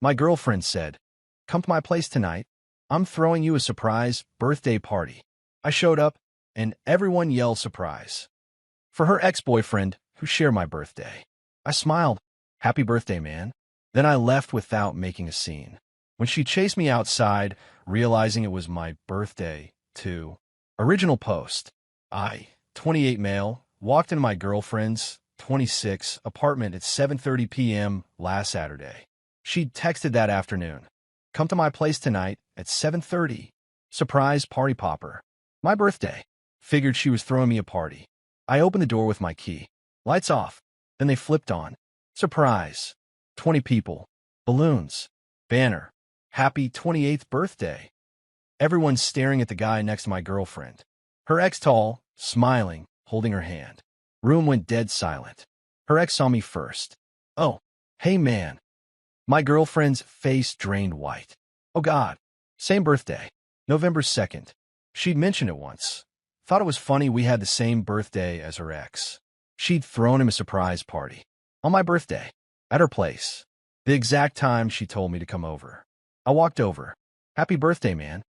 My girlfriend said, "Come to my place tonight. I'm throwing you a surprise birthday party." I showed up, and everyone yelled surprise. For her ex-boyfriend, who shared my birthday. I smiled, "Happy birthday, man." Then I left without making a scene. When she chased me outside, realizing it was my birthday, too. Original post. I, 28 male, walked into my girlfriend's, 26, apartment at 7:30 p.m. last Saturday. She'd texted that afternoon. "Come to my place tonight at 7:30. Surprise party popper." My birthday. Figured she was throwing me a party. I opened the door with my key. Lights off. Then they flipped on. Surprise. 20 people. Balloons. Banner. "Happy 28th birthday." Everyone's staring at the guy next to my girlfriend. Her ex tall, smiling, holding her hand. Room went dead silent. Her ex saw me first. "Oh, hey man." My girlfriend's face drained white. "Oh God. Same birthday. November 2nd. She'd mentioned it once. Thought it was funny we had the same birthday as her ex. She'd thrown him a surprise party. On my birthday. At her place. The exact time she told me to come over. I walked over. "Happy birthday, man."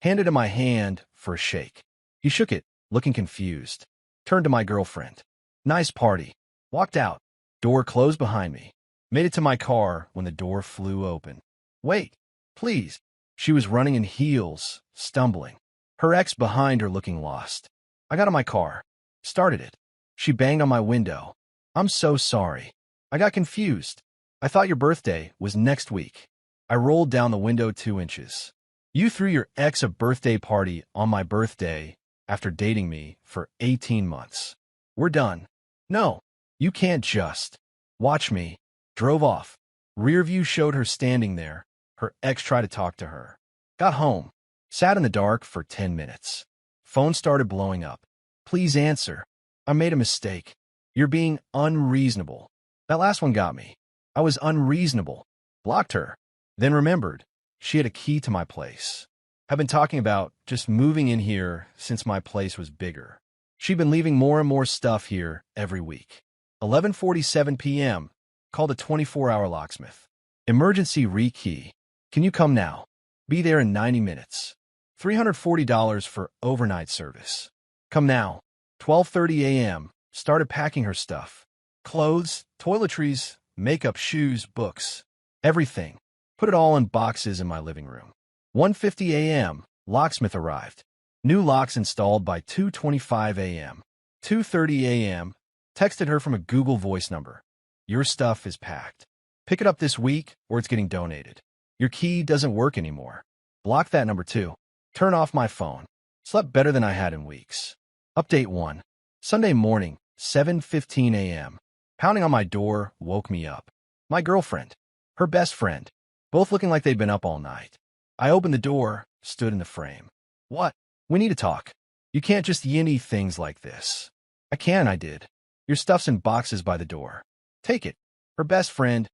Handed him my hand for a shake. He shook it, looking confused. Turned to my girlfriend. "Nice party." Walked out. Door closed behind me. Made it to my car when the door flew open. "Wait, please." She was running in heels, stumbling. Her ex behind her looking lost. I got in my car. Started it. She banged on my window. "I'm so sorry. I got confused. I thought your birthday was next week." I rolled down the window 2 inches. "You threw your ex a birthday party on my birthday after dating me for 18 months. We're done." "No, you can't just." "Watch me." Drove off. Rear view showed her standing there. Her ex tried to talk to her. Got home. Sat in the dark for 10 minutes. Phone started blowing up. "Please answer. I made a mistake. You're being unreasonable." That last one got me. I was unreasonable. Blocked her. Then remembered. She had a key to my place. I've been talking about just moving in here since my place was bigger. She'd been leaving more and more stuff here every week. 11:47 p.m. Called a 24-hour locksmith. "Emergency rekey. Can you come now? Be there in 90 minutes. $340 for overnight service. Come now." 12:30 a.m. Started packing her stuff. Clothes, toiletries, makeup, shoes, books. Everything. Put it all in boxes in my living room. 1:50 a.m. Locksmith arrived. New locks installed by 2:25 a.m. 2:30 a.m. Texted her from a Google Voice number. "Your stuff is packed. Pick it up this week or it's getting donated. Your key doesn't work anymore." Block that number too. Turn off my phone. Slept better than I had in weeks. Update 1. Sunday morning, 7:15 a.m. Pounding on my door woke me up. My girlfriend. Her best friend. Both looking like they'd been up all night. I opened the door, stood in the frame. "What? We need to talk. You can't just yinny things like this." I did. "Your stuff's in boxes by the door. Take it." Her best friend.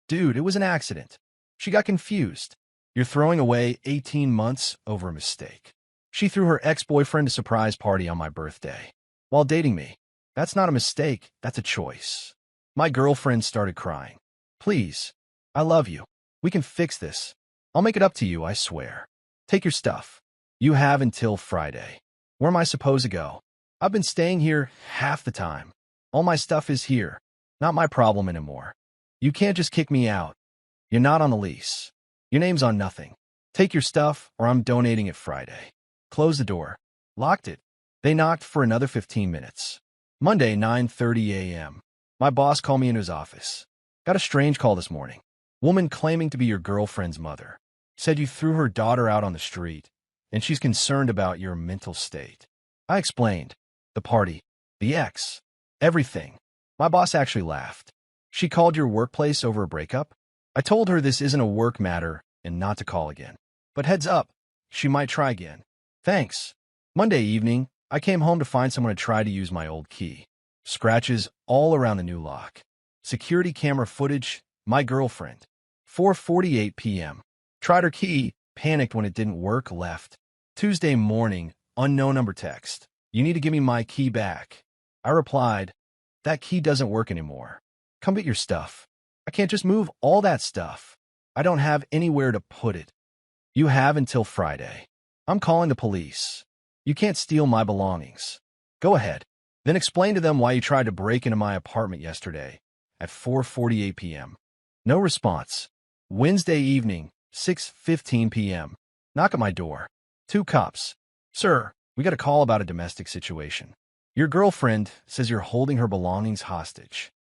"Dude, it was an accident." She got confused. "You're throwing away 18 months over a mistake." She threw her ex-boyfriend a surprise party on my birthday. While dating me. That's not a mistake, that's a choice. My girlfriend started crying. "Please. I love you. We can fix this. I'll make it up to you, I swear. Take your stuff. You have until Friday." Where am I supposed to go? I've been staying here half the time. All my stuff is here. Not my problem anymore. You can't just kick me out. You're not on the lease. Your name's on nothing. Take your stuff or I'm donating it Friday. Closed the door. Locked it. They knocked for another 15 minutes. Monday, 9:30 a.m. My boss called me into his office. "Got a strange call this morning. Woman claiming to be your girlfriend's mother. Said you threw her daughter out on the street, and she's concerned about your mental state." I explained. The party. The ex. Everything. My boss actually laughed. "She called your workplace over a breakup?" I told her this isn't a work matter and not to call again. But heads up, she might try again. Thanks. Monday evening, I came home to find someone had tried to use my old key. Scratches all around the new lock. Security camera footage, my girlfriend. 4:48 p.m. Tried her key, panicked when it didn't work, left. Tuesday morning, unknown number text. "You need to give me my key back." I replied, "That key doesn't work anymore. Come get your stuff." I can't just move all that stuff. I don't have anywhere to put it. You have until Friday. I'm calling the police. You can't steal my belongings. Go ahead. Then explain to them why you tried to break into my apartment yesterday at 4:48 p.m. No response. Wednesday evening, 6:15 p.m. Knock at my door. 2 cops. Sir, we got a call about a domestic situation. Your girlfriend says you're holding her belongings hostage.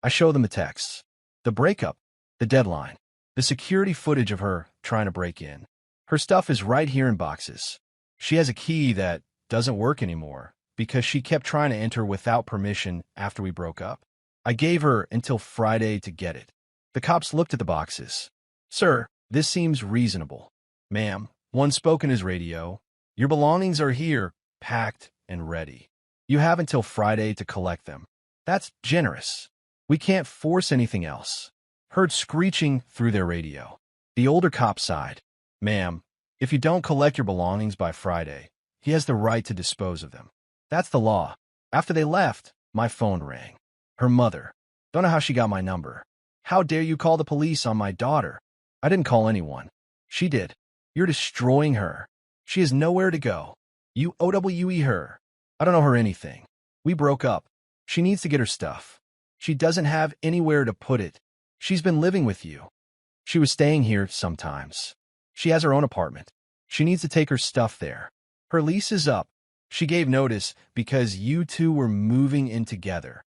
I show them the texts, the breakup, the deadline, the security footage of her trying to break in. Her stuff is right here in boxes. She has a key that doesn't work anymore because she kept trying to enter without permission after we broke up. I gave her until Friday to get it. The cops looked at the boxes. Sir, this seems reasonable. Ma'am, one spoke in his radio. Your belongings are here, packed and ready. You have until Friday to collect them. That's generous. We can't force anything else. Heard screeching through their radio. The older cop sighed. Ma'am, if you don't collect your belongings by Friday, he has the right to dispose of them. That's the law. After they left, my phone rang. Her mother. Don't know how she got my number. How dare you call the police on my daughter? I didn't call anyone. She did. You're destroying her. She has nowhere to go. You OWE her. I don't know her anything. We broke up. She needs to get her stuff. She doesn't have anywhere to put it. She's been living with you. She was staying here sometimes. She has her own apartment. She needs to take her stuff there. Her lease is up. She gave notice because you two were moving in together.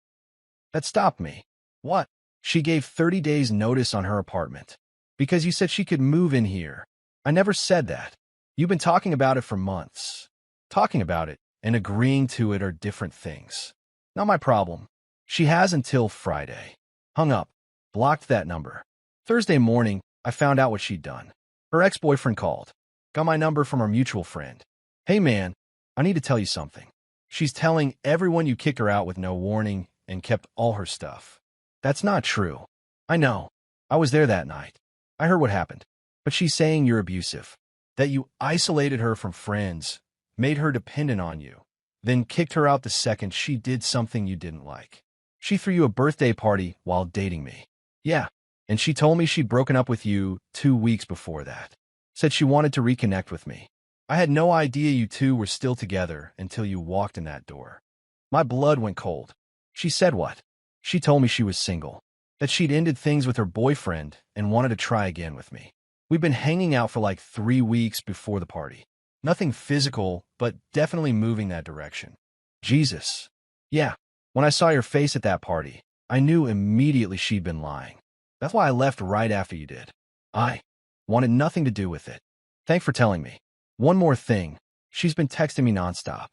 That stopped me. What? She gave 30 days notice on her apartment. Because you said she could move in here. I never said that. You've been talking about it for months. Talking about it and agreeing to it are different things. Not my problem. She has until Friday. Hung up. Blocked that number. Thursday morning, I found out what she'd done. Her ex-boyfriend called. Got my number from our mutual friend. Hey man, I need to tell you something. She's telling everyone you kicked her out with no warning and kept all her stuff. That's not true. I know. I was there that night. I heard what happened. But she's saying you're abusive. That you isolated her from friends, made her dependent on you, then kicked her out the second she did something you didn't like. She threw you a birthday party while dating me. Yeah, and she told me she'd broken up with you 2 weeks before that. Said she wanted to reconnect with me. I had no idea you two were still together until you walked in that door. My blood went cold. She said what? She told me she was single, that she'd ended things with her boyfriend and wanted to try again with me. We've been hanging out for like 3 weeks before the party. Nothing physical, but definitely moving that direction. Jesus. Yeah, when I saw your face at that party, I knew immediately she'd been lying. That's why I left right after you did. I wanted nothing to do with it. Thanks for telling me. One more thing. She's been texting me nonstop,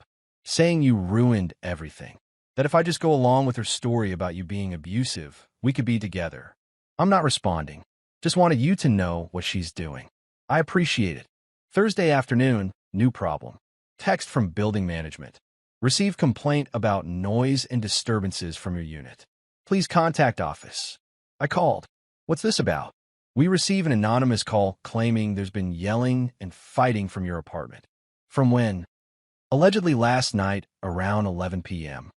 saying you ruined everything. That if I just go along with her story about you being abusive, we could be together. I'm not responding. Just wanted you to know what she's doing. I appreciate it. Thursday afternoon, new problem. Text from building management. Received complaint about noise and disturbances from your unit. Please contact office. I called. What's this about? We receive an anonymous call claiming there's been yelling and fighting from your apartment. From when? Allegedly last night around 11 p.m.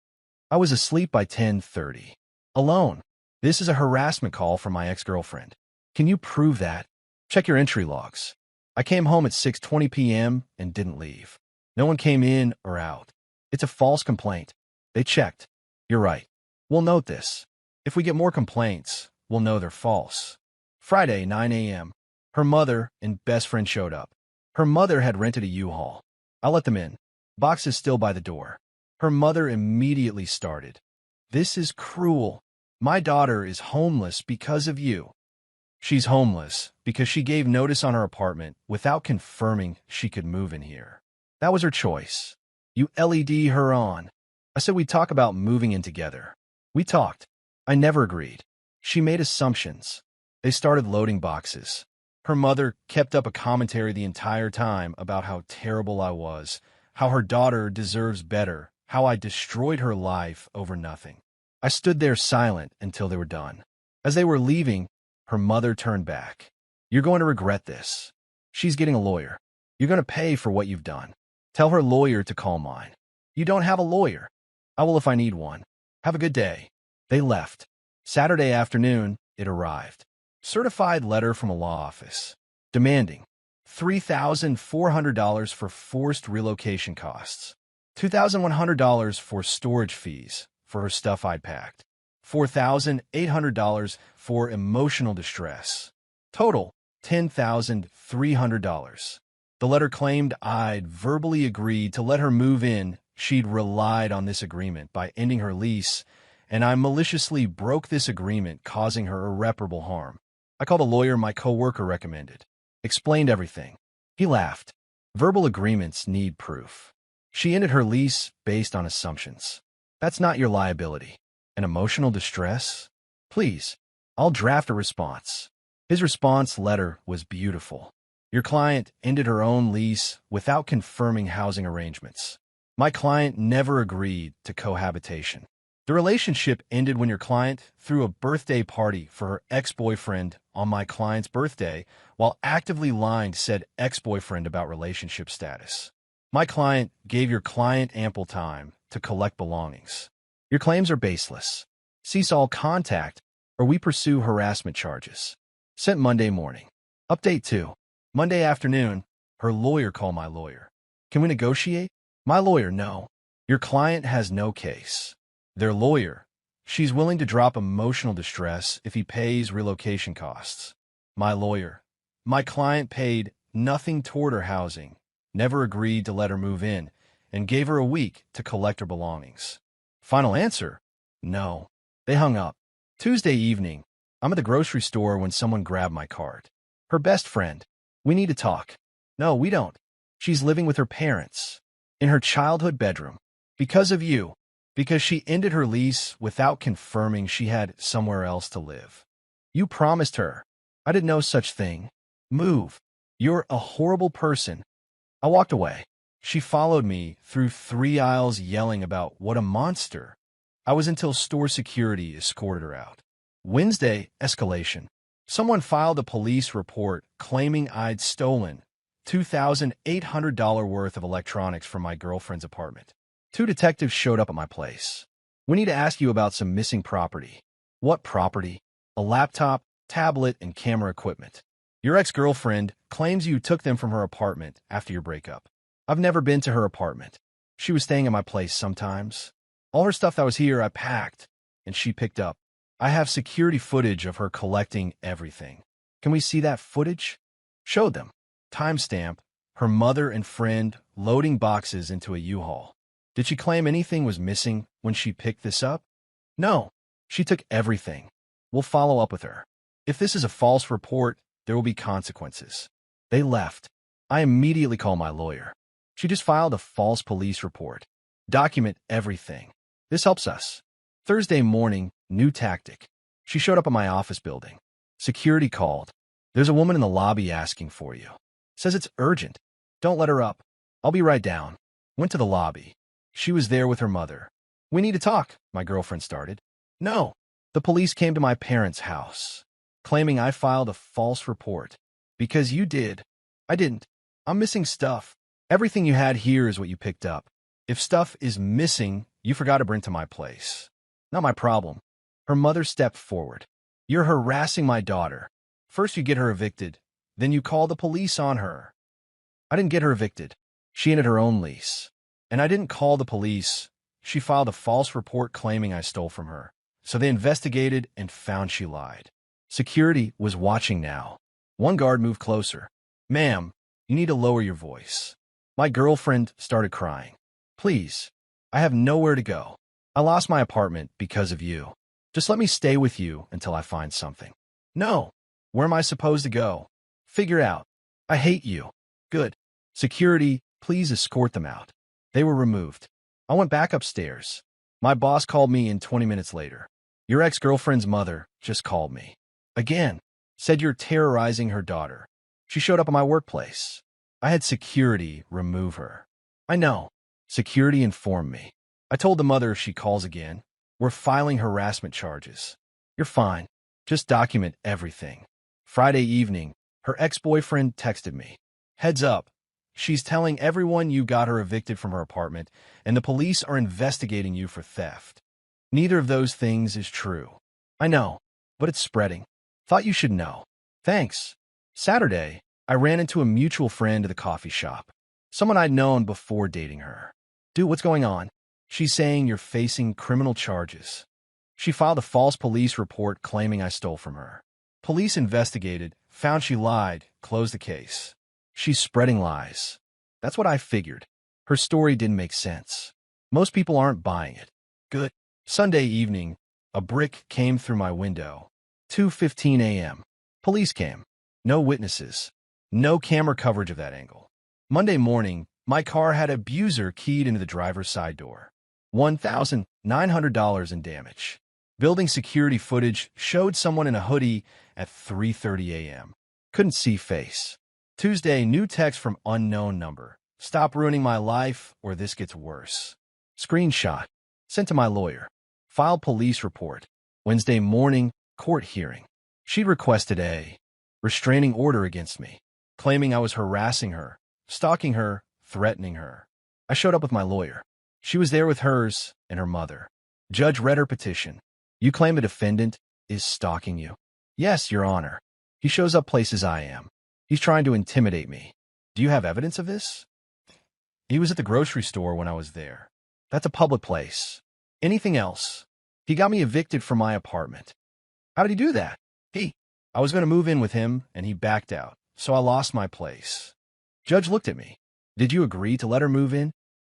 I was asleep by 10:30. Alone. This is a harassment call from my ex-girlfriend. Can you prove that? Check your entry logs. I came home at 6:20 p.m. and didn't leave. No one came in or out. It's a false complaint. They checked. You're right. We'll note this. If we get more complaints, we'll know they're false. Friday, 9 a.m. Her mother and best friend showed up. Her mother had rented a U-Haul. I let them in. Box is still by the door. Her mother immediately started. This is cruel. My daughter is homeless because of you. She's homeless because she gave notice on her apartment without confirming she could move in here. That was her choice. You LED her on. I said we'd talk about moving in together. We talked. I never agreed. She made assumptions. They started loading boxes. Her mother kept up a commentary the entire time about how terrible I was, how her daughter deserves better, how I destroyed her life over nothing. I stood there silent until they were done. As they were leaving, her mother turned back. You're going to regret this. She's getting a lawyer. You're going to pay for what you've done. Tell her lawyer to call mine. You don't have a lawyer. I will if I need one. Have a good day. They left. Saturday afternoon, it arrived. Certified letter from a law office demanding $3,400 for forced relocation costs, $2,100 for storage fees for her stuff I'd packed, $4,800 for emotional distress. Total, $10,300. The letter claimed I'd verbally agreed to let her move in. She'd relied on this agreement by ending her lease, and I maliciously broke this agreement, causing her irreparable harm. I called a lawyer my coworker recommended. Explained everything. He laughed. Verbal agreements need proof. She ended her lease based on assumptions. That's not your liability. And emotional distress? Please, I'll draft a response. His response letter was beautiful. Your client ended her own lease without confirming housing arrangements. My client never agreed to cohabitation. The relationship ended when your client threw a birthday party for her ex-boyfriend on my client's birthday while actively lying to said ex-boyfriend about relationship status. My client gave your client ample time to collect belongings. Your claims are baseless. Cease all contact, or we pursue harassment charges. Sent Monday morning. Update 2. Monday afternoon, her lawyer called my lawyer. Can we negotiate? My lawyer, no. Your client has no case. Their lawyer, she's willing to drop emotional distress if he pays relocation costs. My lawyer, my client paid nothing toward her housing, never agreed to let her move in, and gave her a week to collect her belongings. Final answer? No. They hung up. Tuesday evening, I'm at the grocery store when someone grabbed my card. Her best friend. We need to talk. No, we don't. She's living with her parents. In her childhood bedroom. Because of you. Because she ended her lease without confirming she had somewhere else to live. You promised her. I did no such thing. Move. You're a horrible person. I walked away. She followed me through 3 aisles yelling about what a monster. I was until store security escorted her out. Wednesday, escalation. Someone filed a police report claiming I'd stolen $2,800 worth of electronics from my girlfriend's apartment. 2 detectives showed up at my place. We need to ask you about some missing property. What property? A laptop, tablet, and camera equipment. Your ex-girlfriend claims you took them from her apartment after your breakup. I've never been to her apartment. She was staying at my place sometimes. All her stuff that was here I packed, and she picked up. I have security footage of her collecting everything. Can we see that footage? Showed them. Timestamp, her mother and friend loading boxes into a U-Haul. Did she claim anything was missing when she picked this up? No. She took everything. We'll follow up with her. If this is a false report, there will be consequences. They left. I immediately called my lawyer. She just filed a false police report. Document everything. This helps us. Thursday morning, new tactic. She showed up at my office building. Security called. There's a woman in the lobby asking for you. Says it's urgent. Don't let her up. I'll be right down. Went to the lobby. She was there with her mother. We need to talk, my girlfriend started. No. The police came to my parents' house, claiming I filed a false report. Because you did. I didn't. I'm missing stuff. Everything you had here is what you picked up. If stuff is missing, you forgot to bring to my place. Not my problem. Her mother stepped forward. You're harassing my daughter. First you get her evicted, then you call the police on her. I didn't get her evicted. She ended her own lease. And I didn't call the police. She filed a false report claiming I stole from her. So they investigated and found she lied. Security was watching now. One guard moved closer. Ma'am, you need to lower your voice. My girlfriend started crying. Please, I have nowhere to go. I lost my apartment because of you. Just let me stay with you until I find something. No. Where am I supposed to go? Figure out. I hate you. Good. Security, please escort them out. They were removed. I went back upstairs. My boss called me in 20 minutes later. Your ex-girlfriend's mother just called me. Again. Said you're terrorizing her daughter. She showed up at my workplace. I had security remove her. I know. Security informed me. I told the mother if she calls again, we're filing harassment charges. You're fine. Just document everything. Friday evening, her ex-boyfriend texted me. Heads up. She's telling everyone you got her evicted from her apartment, and the police are investigating you for theft. Neither of those things is true. I know, but it's spreading. Thought you should know. Thanks. Saturday, I ran into a mutual friend at the coffee shop. Someone I'd known before dating her. Dude, what's going on? She's saying you're facing criminal charges. She filed a false police report claiming I stole from her. Police investigated, found she lied, closed the case. She's spreading lies. That's what I figured. Her story didn't make sense. Most people aren't buying it. Good. Sunday evening, a brick came through my window. 2:15 a.m. Police came. No witnesses. No camera coverage of that angle. Monday morning, my car had an abuser keyed into the driver's side door. $1,900 in damage. Building security footage showed someone in a hoodie at 3:30 a.m. Couldn't see face. Tuesday, new text from unknown number. Stop ruining my life or this gets worse. Screenshot. Sent to my lawyer. Filed police report. Wednesday morning, court hearing. She'd requested a restraining order against me, claiming I was harassing her, stalking her, threatening her. I showed up with my lawyer. She was there with hers and her mother. Judge read her petition. You claim the defendant is stalking you? Yes, Your Honor. He shows up places I am. He's trying to intimidate me. Do you have evidence of this? He was at the grocery store when I was there. That's a public place. Anything else? He got me evicted from my apartment. How did he do that? I was going to move in with him, and he backed out, so I lost my place. Judge looked at me. Did you agree to let her move in?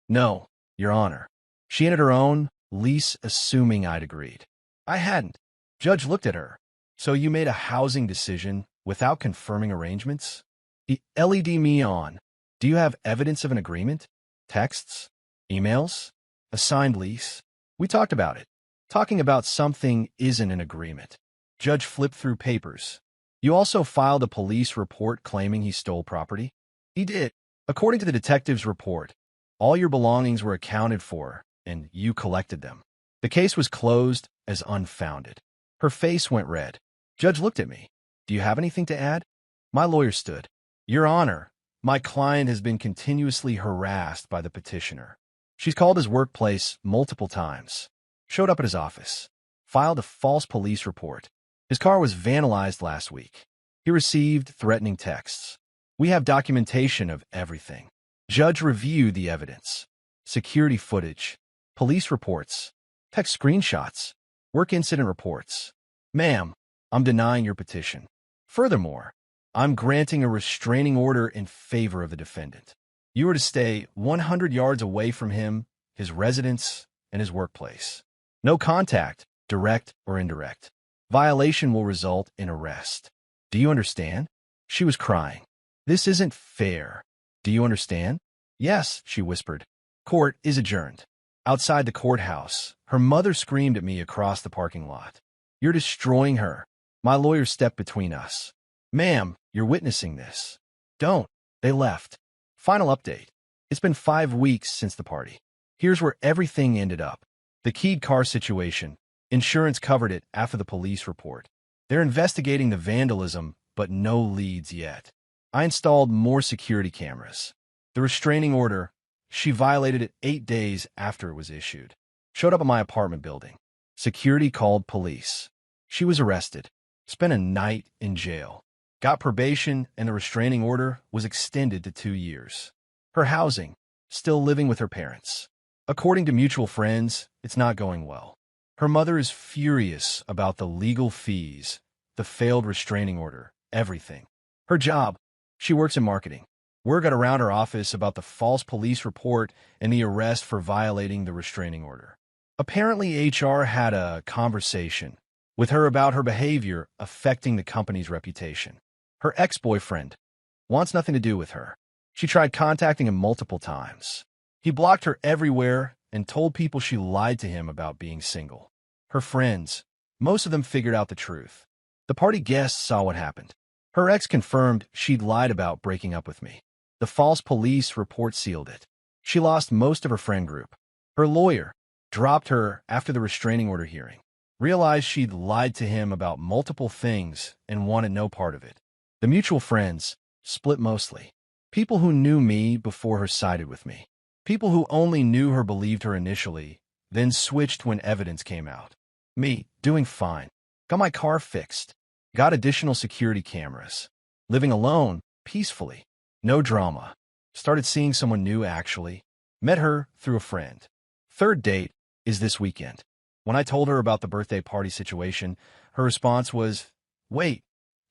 No, Your Honor. She entered her own lease assuming I'd agreed. I hadn't. Judge looked at her. So you made a housing decision without confirming arrangements? He LED me on. Do you have evidence of an agreement? Texts? Emails? A signed lease? We talked about it. Talking about something isn't an agreement. Judge flipped through papers. You also filed a police report claiming he stole property? He did. According to the detective's report, all your belongings were accounted for, and you collected them. The case was closed as unfounded. Her face went red. Judge looked at me. Do you have anything to add? My lawyer stood. Your Honor, my client has been continuously harassed by the petitioner. She's called his workplace multiple times. Showed up at his office. Filed a false police report. His car was vandalized last week. He received threatening texts. We have documentation of everything. Judge reviewed the evidence. Security footage. Police reports. Text screenshots. Work incident reports. Ma'am, I'm denying your petition. Furthermore, I'm granting a restraining order in favor of the defendant. You are to stay 100 yards away from him, his residence, and his workplace. No contact, direct or indirect. Violation will result in arrest. Do you understand? She was crying. This isn't fair. Do you understand? Yes, she whispered. Court is adjourned. Outside the courthouse, her mother screamed at me across the parking lot. You're destroying her. My lawyer stepped between us. Ma'am, you're witnessing this. Don't. They left. Final update. It's been 5 weeks since the party. Here's where everything ended up. The keyed car situation. Insurance covered it after the police report. They're investigating the vandalism, but no leads yet. I installed more security cameras. The restraining order, she violated it 8 days after it was issued. Showed up at my apartment building. Security called police. She was arrested. Spent a night in jail. Got probation, and the restraining order was extended to 2 years. Her housing, still living with her parents. According to mutual friends, it's not going well. Her mother is furious about the legal fees, the failed restraining order, everything. Her job, she works in marketing. Word got around her office about the false police report and the arrest for violating the restraining order. Apparently, HR had a conversation with her about her behavior affecting the company's reputation. Her ex-boyfriend wants nothing to do with her. She tried contacting him multiple times. He blocked her everywhere and told people she lied to him about being single. Her friends, most of them figured out the truth. The party guests saw what happened. Her ex confirmed she'd lied about breaking up with me. The false police report sealed it. She lost most of her friend group. Her lawyer dropped her after the restraining order hearing. Realized she'd lied to him about multiple things and wanted no part of it. The mutual friends split mostly. People who knew me before her sided with me. People who only knew her believed her initially, then switched when evidence came out. Me, doing fine. Got my car fixed. Got additional security cameras. Living alone, peacefully. No drama. Started seeing someone new, actually. Met her through a friend. Third date is this weekend. When I told her about the birthday party situation, her response was, "Wait,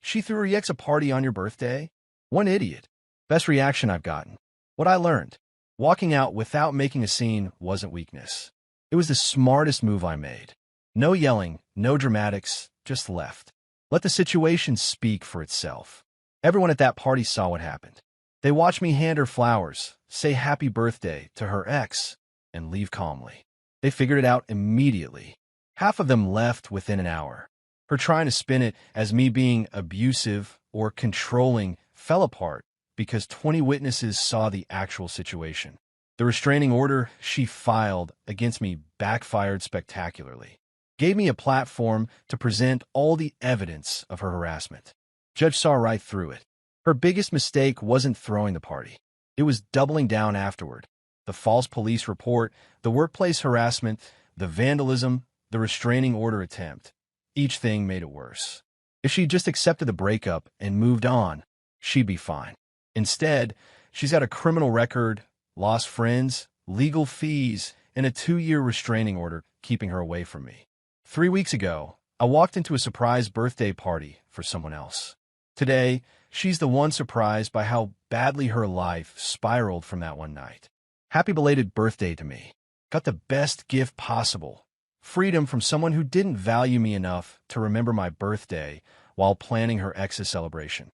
she threw her ex a party on your birthday?" One idiot. Best reaction I've gotten. What I learned. Walking out without making a scene wasn't weakness. It was the smartest move I made. No yelling, no dramatics, just left. Let the situation speak for itself. Everyone at that party saw what happened. They watched me hand her flowers, say happy birthday to her ex, and leave calmly. They figured it out immediately. Half of them left within an hour. Her trying to spin it as me being abusive or controlling fell apart because 20 witnesses saw the actual situation. The restraining order she filed against me backfired spectacularly. Gave me a platform to present all the evidence of her harassment. Judge saw right through it. Her biggest mistake wasn't throwing the party. It was doubling down afterward. The false police report, the workplace harassment, the vandalism, the restraining order attempt. Each thing made it worse. If she just accepted the breakup and moved on, she'd be fine. Instead, she's got a criminal record, lost friends, legal fees, and a 2-year restraining order keeping her away from me. 3 weeks ago, I walked into a surprise birthday party for someone else. Today, she's the one surprised by how badly her life spiraled from that one night. Happy belated birthday to me. Got the best gift possible. Freedom from someone who didn't value me enough to remember my birthday while planning her ex's celebration.